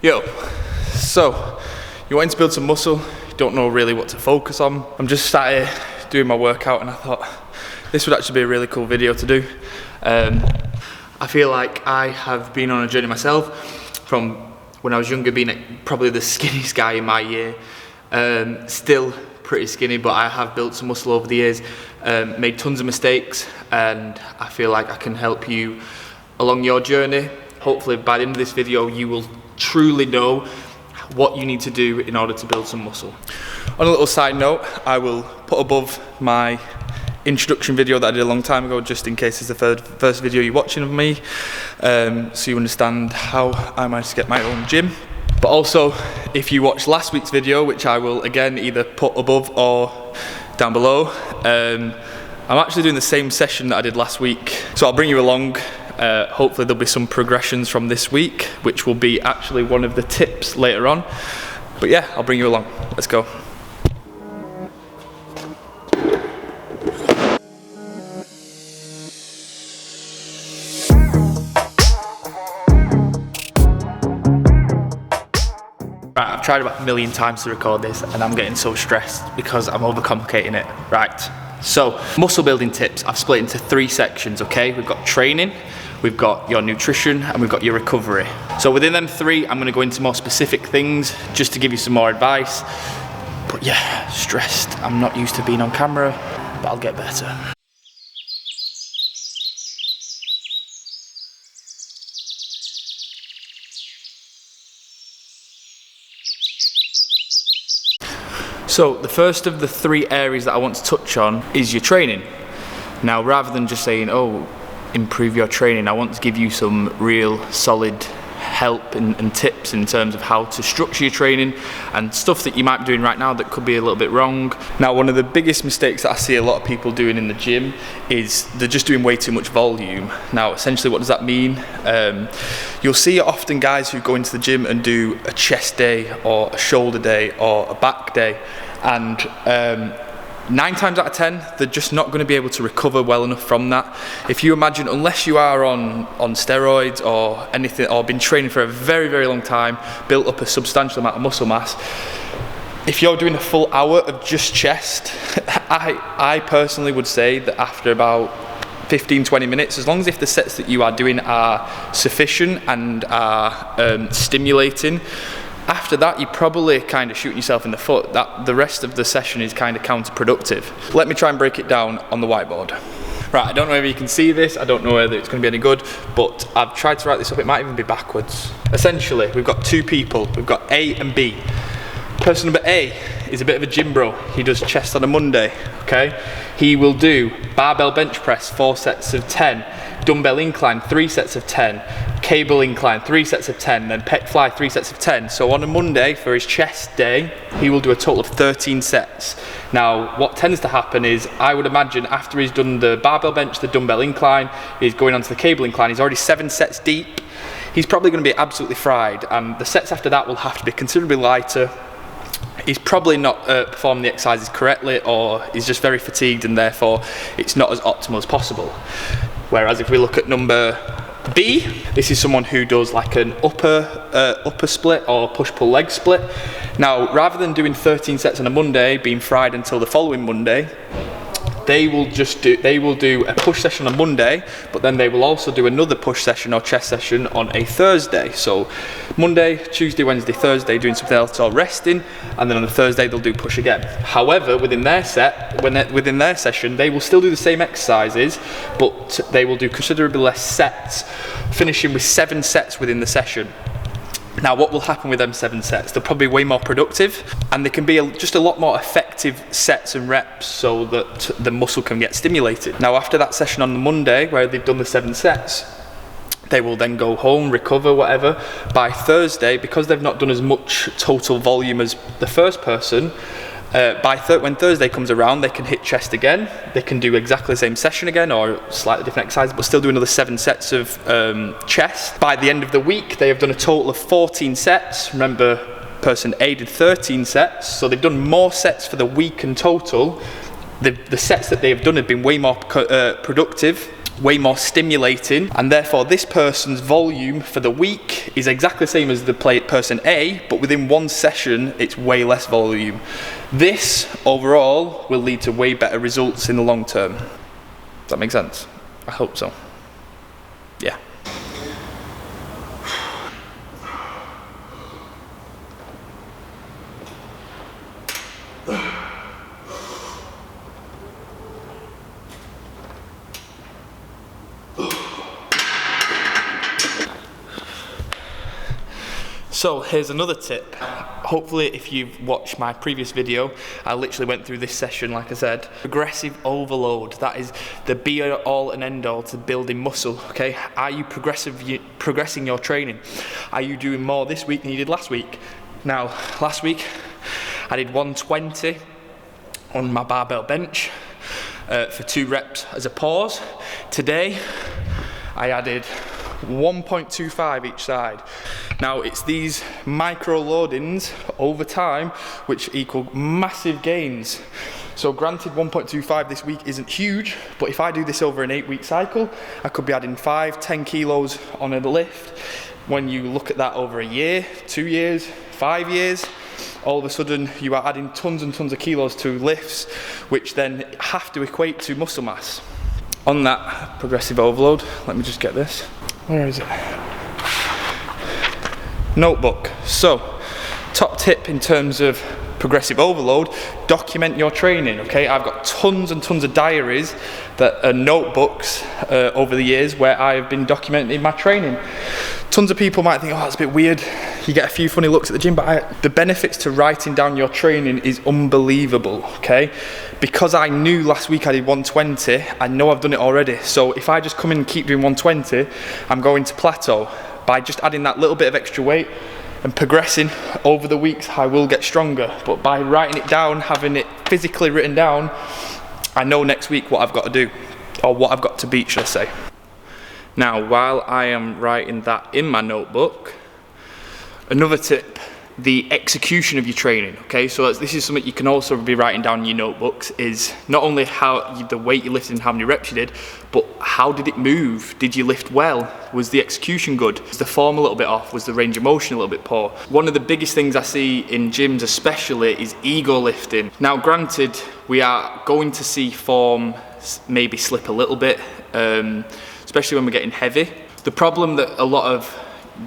Yo, so you're wanting to build some muscle, you don't know really what to focus on. I'm just sat here doing my workout and I thought this would actually be a really cool video to do. I feel like I have been on a journey myself from when I was younger, being probably the skinniest guy in my year. Still pretty skinny, but I have built some muscle over the years, made tons of mistakes, and I feel like I can help you along your journey. Hopefully by the end of this video you will truly know what you need to do in order to build some muscle. On a little side note, I will put above my introduction video that I did a long time ago, just in case it's the first video you're watching of me, so you understand how I managed to get my own gym. But also, if you watched last week's video, which I will again either put above or down below, I'm actually doing the same session that I did last week, so I'll bring you along. Hopefully there'll be some progressions from this week, which will be actually one of the tips later on. But yeah, I'll bring you along. Let's go. Right, I've tried about a million times to record this and I'm getting so stressed because I'm overcomplicating it. Right, so muscle building tips, I've split into 3 sections, okay? We've got training, we've got your nutrition, and we've got your recovery. So within them 3, I'm gonna go into more specific things just to give you some more advice. But yeah, stressed. I'm not used to being on camera, but I'll get better. So the first of the 3 areas that I want to touch on is your training. Now, rather than just saying, oh, improve your training, I want to give you some real solid help and tips in terms of how to structure your training and stuff that you might be doing right now that could be a little bit wrong. Now, one of the biggest mistakes that I see a lot of people doing in the gym is they're just doing way too much volume. Now, essentially, what does that mean? You'll see often guys who go into the gym and do a chest day or a shoulder day or a back day, and 9 times out of 10, they're just not going to be able to recover well enough from that. If you imagine, unless you are on steroids or anything, or been training for a very, very long time, built up a substantial amount of muscle mass, if you're doing a full hour of just chest, I personally would say that after about 15-20 minutes, as long as if the sets that you are doing are sufficient and are stimulating, after that, you're probably kind of shooting yourself in the foot. That the rest of the session is kind of counterproductive. Let me try and break it down on the whiteboard. Right, I don't know whether you can see this, I don't know whether it's going to be any good, but I've tried to write this up, it might even be backwards. Essentially, we've got 2 people, we've got A and B. Person number A is a bit of a gym bro. He does chest on a Monday, okay? He will do barbell bench press, 4 sets of 10, dumbbell incline, 3 sets of 10, cable incline, 3 sets of 10, then pec fly, 3 sets of 10. So on a Monday, for his chest day, he will do a total of 13 sets. Now, what tends to happen is, I would imagine after he's done the barbell bench, the dumbbell incline, he's going onto the cable incline, he's already 7 sets deep. He's probably going to be absolutely fried, and the sets after that will have to be considerably lighter. He's probably not performing the exercises correctly, or he's just very fatigued and therefore it's not as optimal as possible. Whereas if we look at number B, this is someone who does like an upper split or push-pull leg split. Now, rather than doing 13 sets on a Monday, being fried until the following Monday, they will do a push session on Monday, but then they will also do another push session or chest session on a Thursday. So Monday, Tuesday, Wednesday, Thursday doing something else or resting, and then on the Thursday they'll do push again. However, within their session, they will still do the same exercises, but they will do considerably less sets, finishing with 7 sets within the session. Now, what will happen with them 7 sets? They'll probably be way more productive, and they can be just a lot more effective sets and reps so that the muscle can get stimulated. Now, after that session on the Monday, where they've done the 7 sets, they will then go home, recover, whatever. By Thursday, because they've not done as much total volume as the first person, when Thursday comes around, they can hit chest again. They can do exactly the same session again, or slightly different exercise, but still do another 7 sets of chest. By the end of the week, they have done a total of 14 sets. Remember, person A did 13 sets, so they've done more sets for the week in total. The sets that they have done have been way more productive. way more stimulating, and therefore this person's volume for the week is exactly the same as the person A, but within one session it's way less volume. This overall will lead to way better results in the long term. Does that make sense? I hope so. Yeah. So here's another tip. Hopefully if you've watched my previous video, I literally went through this session like I said. Progressive overload, that is the be all and end all to building muscle, okay? Are you progressing your training? Are you doing more this week than you did last week? Now, last week I did 120 on my barbell bench for 2 reps as a pause. Today I added 1.25 each side. Now it's these micro loadings over time which equal massive gains. So granted 1.25 this week isn't huge, but if I do this over an 8-week cycle, I could be adding 5-10 kilos on a lift. When you look at that over a year, 2 years, 5 years, all of a sudden you are adding tons and tons of kilos to lifts, which then have to equate to muscle mass. On that progressive overload, let me just get this. Where is it? Notebook. So, top tip in terms of progressive overload, document your training, okay? I've got tons and tons of diaries that are notebooks over the years where I've been documenting my training. Tons of people might think, oh, that's a bit weird. You get a few funny looks at the gym, but the benefits to writing down your training is unbelievable, okay? Because I knew last week I did 120, I know I've done it already. So if I just come in and keep doing 120, I'm going to plateau. By just adding that little bit of extra weight and progressing over the weeks, I will get stronger. But by writing it down, having it physically written down, I know next week what I've got to do, or what I've got to beat, should I say. Now, while I am writing that in my notebook, another tip, the execution of your training, okay? So this is something you can also be writing down in your notebooks, is not only the weight you lifted and how many reps you did, but how did it move? Did you lift well? Was the execution good? Was the form a little bit off? Was the range of motion a little bit poor? One of the biggest things I see in gyms especially is ego lifting. Now granted, we are going to see form maybe slip a little bit, especially when we're getting heavy. The problem that a lot of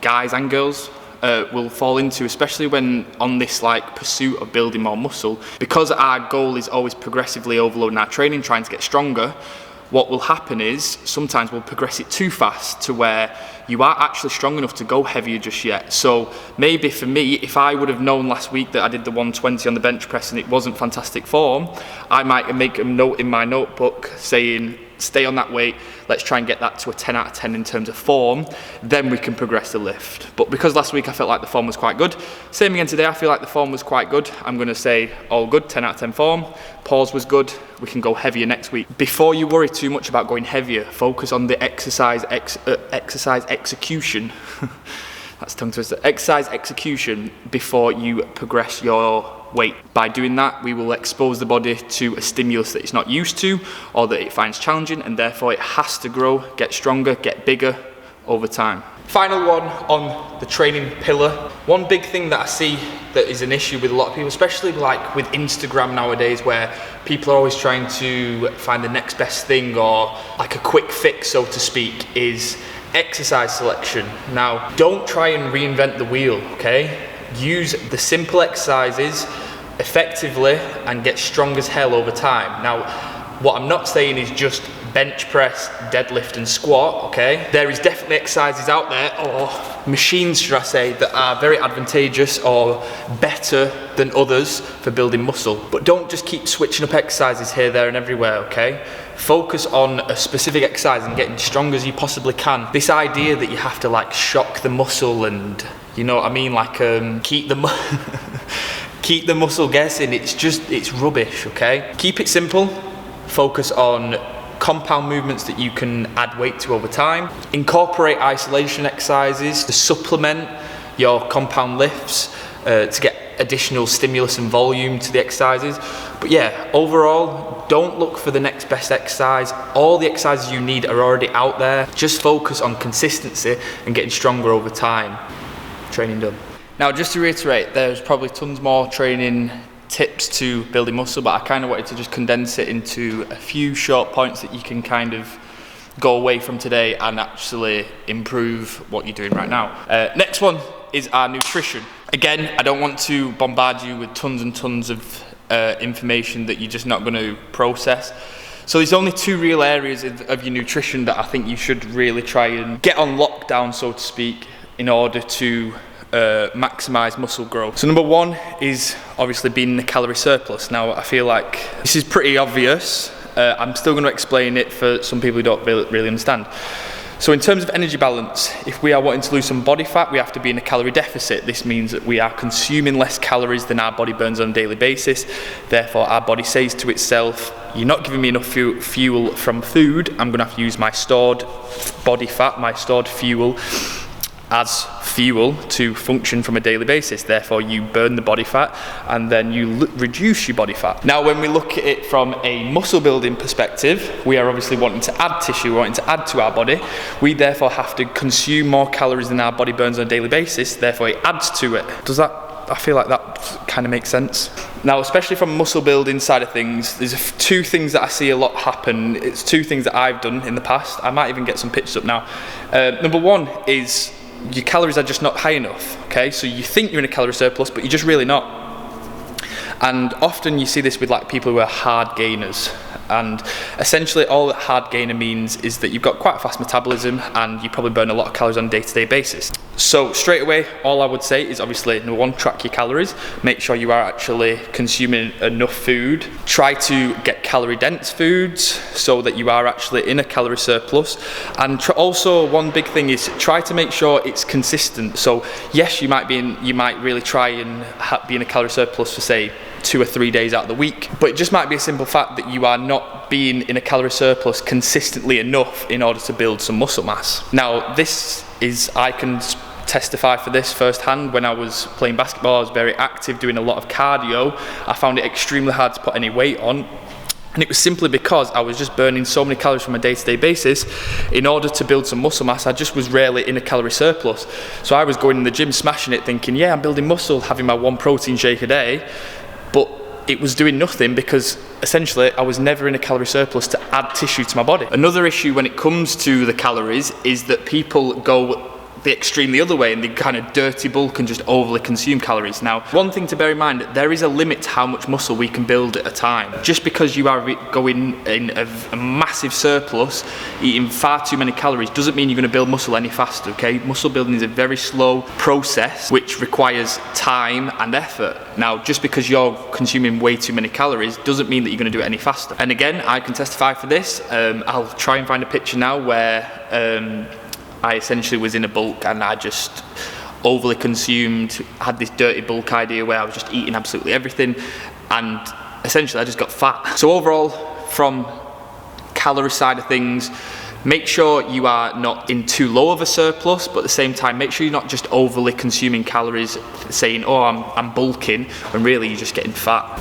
guys and girls will fall into, especially when on this like pursuit of building more muscle, because our goal is always progressively overloading our training, trying to get stronger, what will happen is sometimes we'll progress it too fast to where you aren't actually strong enough to go heavier just yet. So maybe for me, if I would have known last week that I did the 120 on the bench press and it wasn't fantastic form, I might make a note in my notebook saying, stay on that weight, let's try and get that to a 10 out of 10 in terms of form, then we can progress the lift. But because last week I felt like the form was quite good, same again today, I feel like the form was quite good, I'm going to say all good, 10 out of 10 form, pause was good, we can go heavier next week. Before you worry too much about going heavier, focus on the exercise execution. That's tongue twister. Exercise execution before you progress your weight. By doing that, we will expose the body to a stimulus that it's not used to or that it finds challenging, and therefore it has to grow, get stronger, get bigger over time. Final one on the training pillar. One big thing that I see that is an issue with a lot of people, especially like with Instagram nowadays, where people are always trying to find the next best thing or like a quick fix, so to speak, is exercise selection. Now, don't try and reinvent the wheel, okay? Use the simple exercises effectively and get strong as hell over time. Now, what I'm not saying is just bench press, deadlift and squat, okay? There is definitely exercises out there, or machines should I say, that are very advantageous or better than others for building muscle. But don't just keep switching up exercises here, there and everywhere, okay? Focus on a specific exercise and getting as strong as you possibly can. This idea that you have to like shock the muscle and, you know what I mean, like keep the muscle guessing, it's rubbish, okay? Keep it simple, focus on compound movements that you can add weight to over time. Incorporate isolation exercises to supplement your compound lifts to get additional stimulus and volume to the exercises. But yeah, overall, don't look for the next best exercise. All the exercises you need are already out there. Just focus on consistency and getting stronger over time. Training done. Now, just to reiterate, there's probably tons more training tips to building muscle, but I kind of wanted to just condense it into a few short points that you can kind of go away from today and actually improve what you're doing right now. Next one is our nutrition. Again, I don't want to bombard you with tons and tons of information that you're just not going to process. So there's only two real areas of your nutrition that I think you should really try and get on lockdown, so to speak, in order to maximize muscle growth. So number one is obviously being in a calorie surplus. Now, I feel like this is pretty obvious. I'm still going to explain it for some people who don't really understand. So in terms of energy balance, if we are wanting to lose some body fat, we have to be in a calorie deficit. This means that we are consuming less calories than our body burns on a daily basis. Therefore, our body says to itself, you're not giving me enough fuel from food. I'm going to have to use my stored body fat, my stored fuel, as fuel to function from a daily basis. Therefore, you burn the body fat and then you reduce your body fat. Now, when we look at it from a muscle building perspective, we are obviously wanting to add tissue, wanting to add to our body. We therefore have to consume more calories than our body burns on a daily basis. Therefore, it adds to it. Does that, I feel like that kind of makes sense. Now, especially from muscle building side of things, there's two things that I see a lot happen. It's two things that I've done in the past. I might even get some pictures up now. Number one is your calories are just not high enough, okay? So you think you're in a calorie surplus, but you're just really not. And often you see this with like people who are hard gainers. And essentially all that hard gainer means is that you've got quite a fast metabolism and you probably burn a lot of calories on a day-to-day basis. So straight away, all I would say is obviously, number one, track your calories. Make sure you are actually consuming enough food. Try to get calorie-dense foods so that you are actually in a calorie surplus. And also, one big thing is try to make sure it's consistent. So yes, you might really try and be in a calorie surplus for say 2 or 3 days out of the week, but it just might be a simple fact that you are not being in a calorie surplus consistently enough in order to build some muscle mass. Now, this is, I can testify for this firsthand. When I was playing basketball, I was very active, doing a lot of cardio. I found it extremely hard to put any weight on. And it was simply because I was just burning so many calories from a day-to-day basis. In order to build some muscle mass, I just was rarely in a calorie surplus. So I was going in the gym, smashing it, thinking, yeah, I'm building muscle, having my one protein shake a day. But it was doing nothing because essentially I was never in a calorie surplus to add tissue to my body. Another issue when it comes to the calories is that people go the extreme the other way and they kind of dirty bulk and just overly consume calories. Now, one thing to bear in mind, there is a limit to how much muscle we can build at a time. Just because you are going in a massive surplus, eating far too many calories, doesn't mean you're going to build muscle any faster, okay? Muscle building is a very slow process which requires time and effort. Now, just because you're consuming way too many calories doesn't mean that you're going to do it any faster. And again, I can testify for this. I'll try and find a picture now where I essentially was in a bulk and I just overly consumed, had this dirty bulk idea where I was just eating absolutely everything, and essentially I just got fat. So overall, from calorie side of things, make sure you are not in too low of a surplus, but at the same time, make sure you're not just overly consuming calories, saying, oh, I'm bulking, when really you're just getting fat.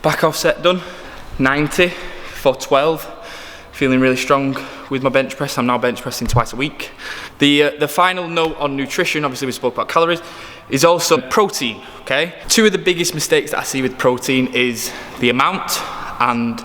Back off set done, 90 for 12, feeling really strong with my bench press. I'm now bench pressing twice a week. The final note on nutrition, obviously we spoke about calories, is also protein, okay? Two of the biggest mistakes that I see with protein is the amount and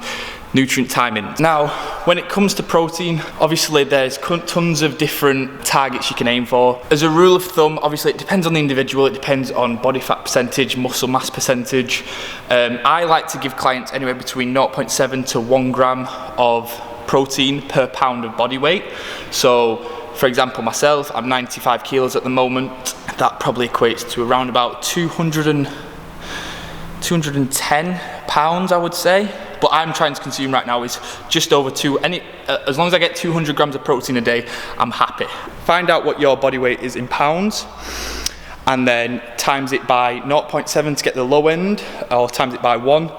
nutrient timing. Now, when it comes to protein, obviously there's tons of different targets you can aim for. As a rule of thumb, obviously it depends on the individual, it depends on body fat percentage, muscle mass percentage. I like to give clients anywhere between 0.7 to 1 gram of protein per pound of body weight. So, for example, myself, I'm 95 kilos at the moment. That probably equates to around about 210 pounds, I would say. What I'm trying to consume right now is just over as long as I get 200 grams of protein a day, I'm happy. Find out what your body weight is in pounds and then times it by 0.7 to get the low end, or times it by 1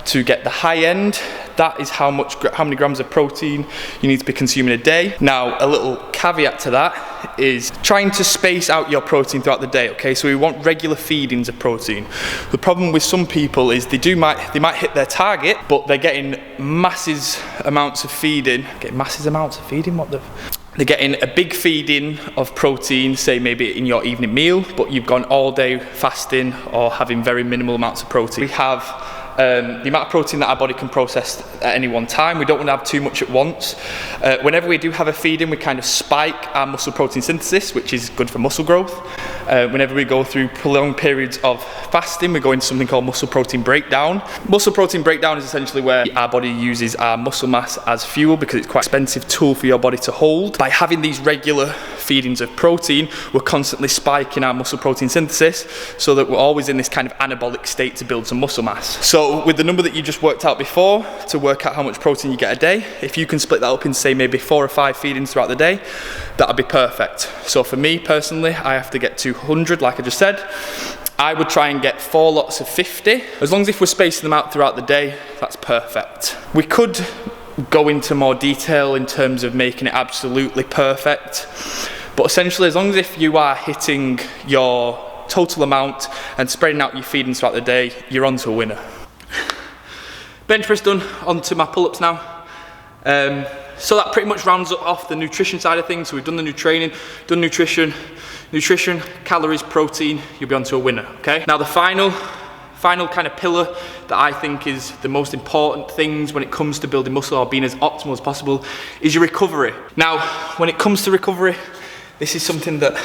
to get the high end. That is how many grams of protein you need to be consuming a day. Now, a little caveat to that is trying to space out your protein throughout the day, okay? So we want regular feedings of protein. The problem with some people is they might hit their target, but they're getting massive amounts of feeding. They're getting a big feeding of protein, say maybe in your evening meal, but you've gone all day fasting or having very minimal amounts of protein. We have the amount of protein that our body can process at any one time. We don't want to have too much at once. Whenever we do have a feeding, we kind of spike our muscle protein synthesis, which is good for muscle growth. Whenever we go through prolonged periods of fasting, we go into something called muscle protein breakdown. Muscle protein breakdown is essentially where our body uses our muscle mass as fuel, because it's quite an expensive tool for your body to hold. By having these regular feedings of protein, we're constantly spiking our muscle protein synthesis, so that we're always in this kind of anabolic state to build some muscle mass. So with the number that you just worked out before, to work out how much protein you get a day, if you can split that up in, say, maybe 4 or 5 feedings throughout the day, that'd be perfect. So for me personally, I have to get 200, like I just said. I would try and get 4 lots of 50. As long as if we're spacing them out throughout the day, that's perfect. We could go into more detail in terms of making it absolutely perfect, but essentially, as long as if you are hitting your total amount and spreading out your feedings throughout the day, you're on to a winner. Bench press done, on to my pull-ups now. So that pretty much rounds off the nutrition side of things. So we've done the new training, done nutrition, calories, protein, you'll be on to a winner, okay? Now the final kind of pillar that I think is the most important things when it comes to building muscle or being as optimal as possible is your recovery. Now, when it comes to recovery, this is something that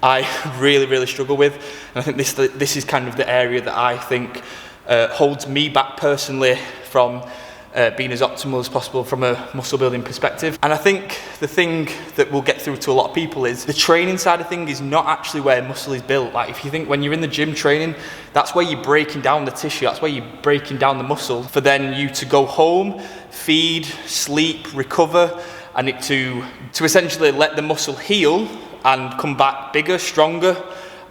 I really struggle with, and I think this is kind of the area that I think holds me back personally from being as optimal as possible from a muscle building perspective. And I think the thing that will get through to a lot of people is the training side of things is not actually where muscle is built. Like, if you think when you're in the gym training, that's where you're breaking down the tissue, that's where you're breaking down the muscle, for then you to go home, feed, sleep, recover, and it to essentially let the muscle heal and come back bigger, stronger,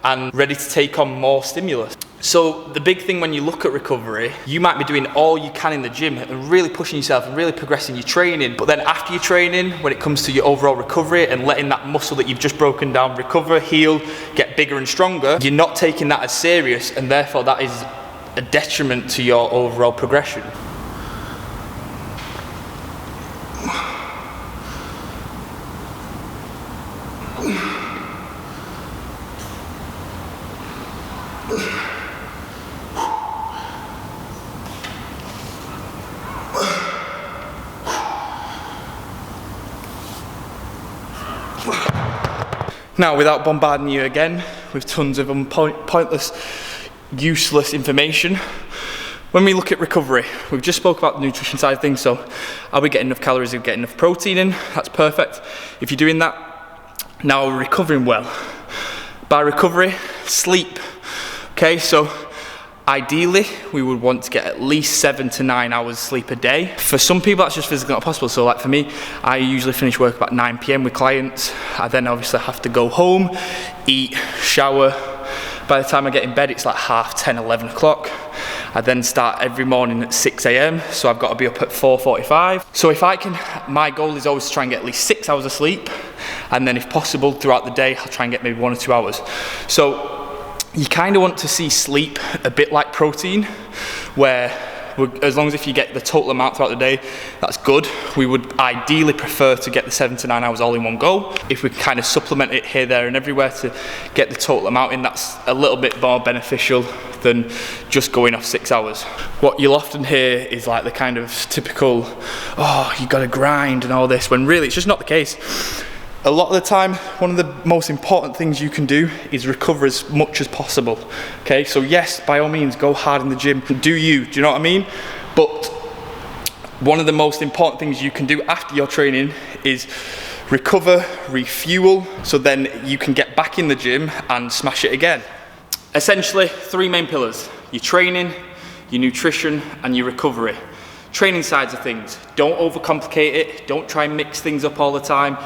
and ready to take on more stimulus. So the big thing when you look at recovery, you might be doing all you can in the gym and really pushing yourself and really progressing your training, but then after your training, when it comes to your overall recovery and letting that muscle that you've just broken down recover, heal, get bigger and stronger, you're not taking that as serious, and therefore that is a detriment to your overall progression. Now, without bombarding you again with tons of pointless, useless information, when we look at recovery, we've just spoke about the nutrition side of things. So are we getting enough calories, are we getting enough protein in? That's perfect. If you're doing that, now we're recovering well. By recovery, sleep. Okay, so ideally, we would want to get at least 7 to 9 hours sleep a day. For some people, that's just physically not possible. So like for me, I usually finish work about 9 PM with clients. I then obviously have to go home, eat, shower. By the time I get in bed, it's like 10:30, 11 o'clock. I then start every morning at 6 AM, so I've got to be up at 4:45. So if I can, my goal is always to try and get at least 6 hours of sleep, and then if possible, throughout the day, I'll try and get maybe 1 or 2 hours. So you kind of want to see sleep a bit like protein, where as long as if you get the total amount throughout the day, that's good. We would ideally prefer to get the 7 to 9 hours all in one go. If we kind of supplement it here, there and everywhere to get the total amount in, that's a little bit more beneficial than just going off 6 hours. What you'll often hear is like the kind of typical, oh, you gotta grind and all this, when really it's just not the case. A lot of the time, one of the most important things you can do is recover as much as possible. Okay, so yes, by all means, go hard in the gym, do you know what I mean? But one of the most important things you can do after your training is recover, refuel, so then you can get back in the gym and smash it again. Essentially, 3 main pillars: your training, your nutrition, and your recovery. Training sides of things, don't overcomplicate it, don't try and mix things up all the time.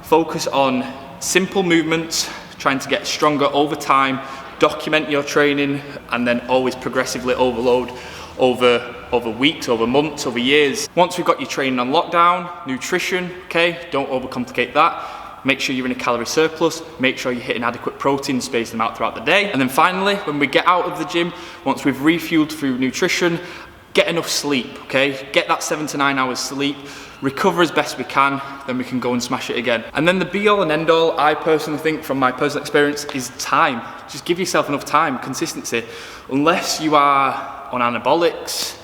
Focus on simple movements trying to get stronger over time, document your training, and then always progressively overload over weeks, over months, over years. Once we've got your training on lockdown, nutrition, okay, don't overcomplicate that. Make sure you're in a calorie surplus, make sure you're hitting adequate protein, space them out throughout the day. And then finally, when we get out of the gym, once we've refueled through nutrition, get enough sleep, okay? Get that 7 to 9 hours sleep, recover as best we can, then we can go and smash it again. And then the be all and end all, I personally think from my personal experience, is time. Just give yourself enough time, consistency. Unless you are on anabolics,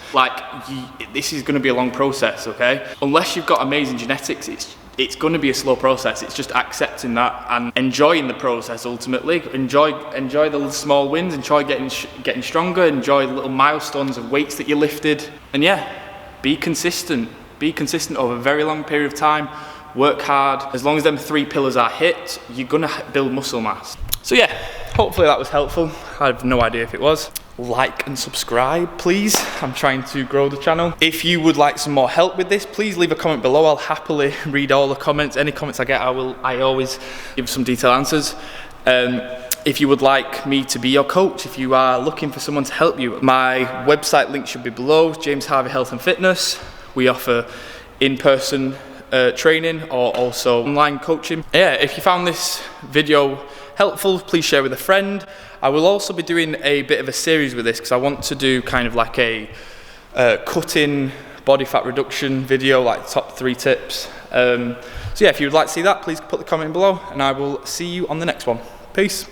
this is gonna be a long process, okay? Unless you've got amazing genetics, it's going to be a slow process. It's just accepting that and enjoying the process ultimately. Enjoy the little small wins, enjoy getting stronger, enjoy the little milestones of weights that you lifted. And yeah, be consistent. Be consistent over a very long period of time. Work hard. As long as them 3 pillars are hit, you're going to build muscle mass. So yeah, hopefully that was helpful. I have no idea if it was. Like and subscribe, please. I'm trying to grow the channel. If you would like some more help with this, please leave a comment below. I'll happily read all the comments. Any comments I get, I always give some detailed answers. If you would like me to be your coach, if you are looking for someone to help you, my website link should be below, James Harvey Health and Fitness. We offer in-person training or also online coaching. Yeah, if you found this video helpful, please share with a friend. I will also be doing a bit of a series with this because I want to do kind of like a cutting body fat reduction video, like top 3 tips. So yeah, if you would like to see that, please put the comment below and I will see you on the next one. Peace.